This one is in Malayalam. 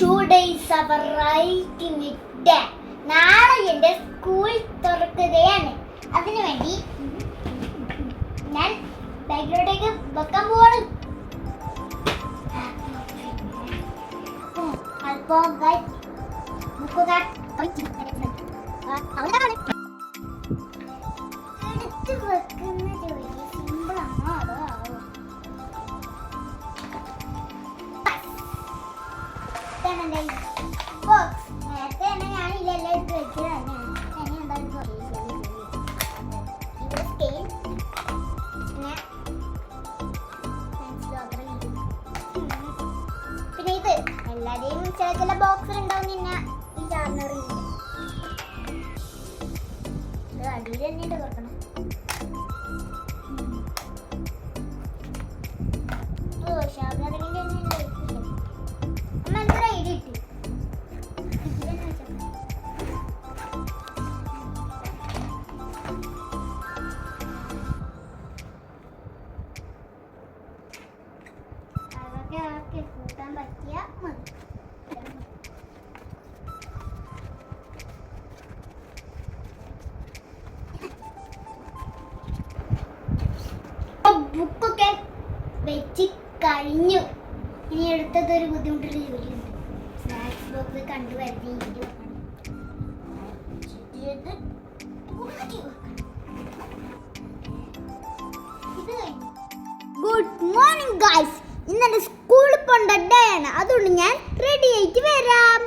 Today is our ultimate day. നാളെ എൻ്റെ സ്കൂൾ തുറക്കുകയാണ്. അതിനുവേണ്ടി ഞാൻ ബാഗിലോട്ടേക്ക് വെക്കാൻ പോവാണ്. അല്പം ബുക്കുകൾ എടുത്ത് വെക്കുന്ന ജോലി സിമ്പിളാണോ അതോ ബോക്സ് നേരത്തെ തന്നെ ഞാൻ ഇല്ലെല്ലാം എടുത്ത് വെച്ചത് തന്നെയാണ്. ഇനി എന്തായാലും ഇവിടെ സ്കെയിൽ പിന്നെ ഇത് എല്ലാവരെയും ചില ചില ബോക്സിൽ ഉണ്ടാവും. പിന്നെ ഈ ചാർണറിയുണ്ട് അടിയിൽ തന്നെയുണ്ട് തുറക്കണം. ഷാർണറിന്റെ അമ്മ എന്തൊരു ഐഡിയ ഇട്ട് അതൊക്കെ കൂട്ടാൻ പറ്റിയ മതി. ബുക്കൊക്കെ വെച്ച് കഴിഞ്ഞു. ഇനി എടുത്തതൊരു ബുദ്ധിമുട്ടുള്ള ജോലിയുണ്ട്. സ്നാക്സ് ബോക്സ് കണ്ടു വരുത്തി ഗുഡ് മോർണിംഗ് ഗൈസ്. ഇന്നെൻ്റെ സ്കൂളിൽ പോകേണ്ട ഡേ ആണ്. അതുകൊണ്ട് ഞാൻ റെഡി ആയിട്ട് വരാം.